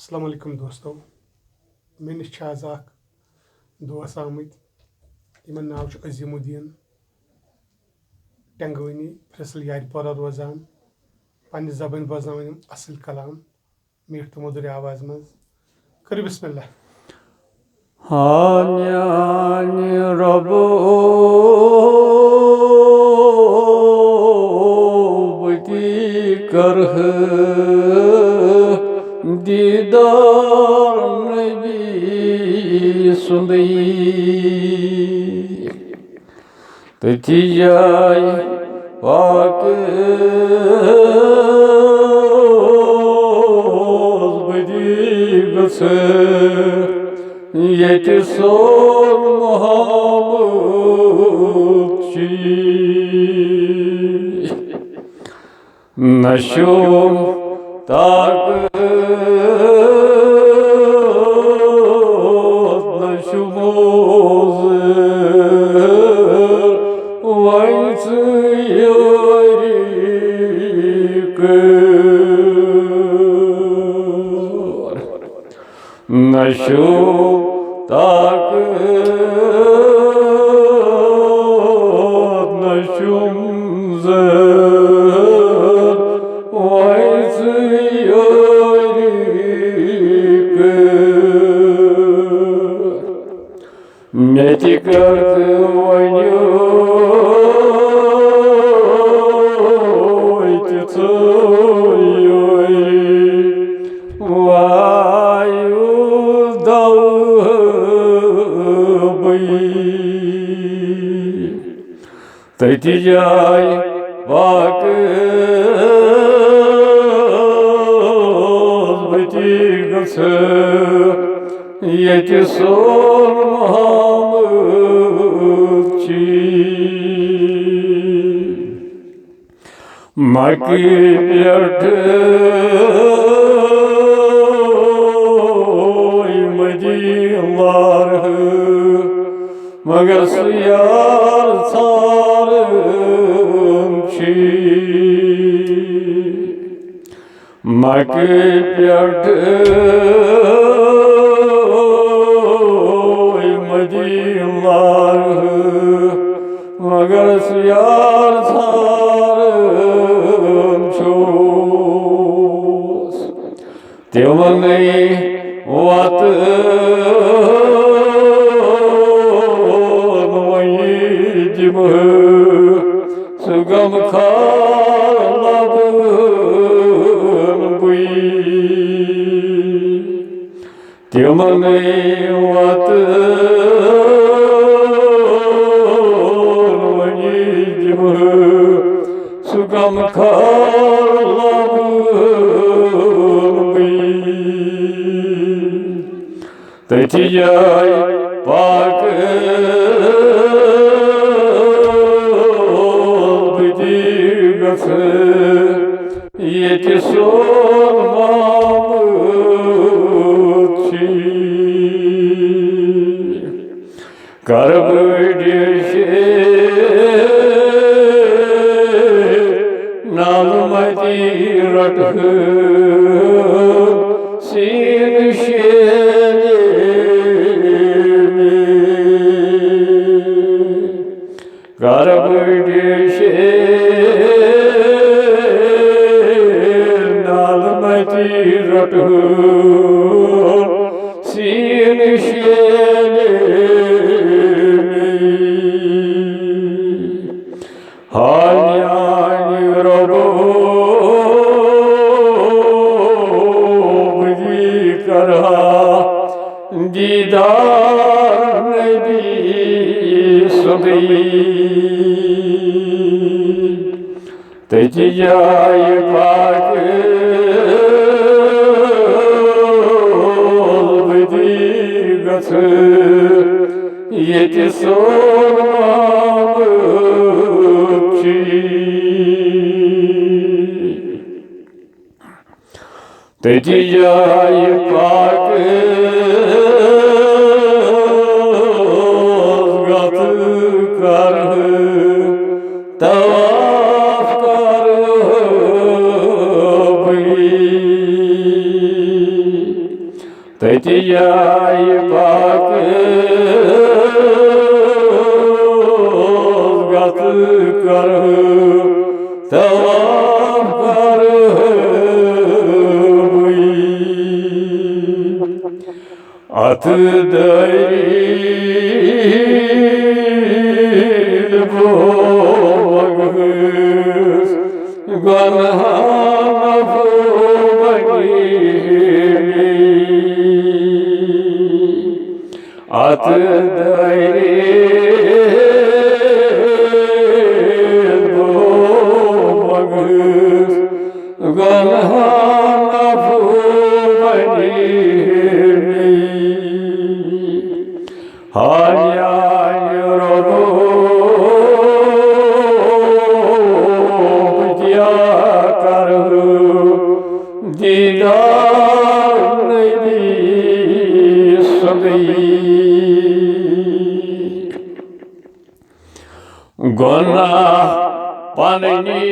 अस्सलाम वालेकुम दोस्तों मे निश आज दोस्त आमत यमन नाव अजीमुद्दीन टेंगवनी फैसल यारपोरा रोजान पन्ने जबान बोजनावन असल कलाम मीठ तो मधुर आवाज मज करो बिस्मिल्लाह। हान्यानि रबो बती करह दीदार नबी सुंदई तथी जाय पाक बदी गस यति सोल मोहम्मद छी नशुम ताक नशुमोज वंस योरिक नशुम ताक नशुम वंस योरिक मेति करत वन्यो वायु दौ तथी जाय पाक बती गस यति सोल मोहम्मद छी मकी पेठ मदीनार मगर यार सार छी मकी पेठ मदीनार मगर यार सार छोस तिवने वात दिम सुगम खालब बुई तिमने वात दिम सुगम खालब तथी जाय पाक बदी गस यति सोल मोहम्मद छी करब देशे नालमती रटह सीन शेले करब देशे नालमती रटह सीन शेले हान्यानि रबो बदी करह दीदार नबी सुंदई तथी जाय पाक बदी गस यति सोल मोहम्मद छी तथी जाय पाक गत करह तवाफ करह Tati jai pakız gatı karı Tavam karı Atı değil bu vakıs Ganhana bu bagini Atı değil bu vakıs Ganhana bu bagini Hanyan yorobu Diyakaru Didar neydi sadik Gona panini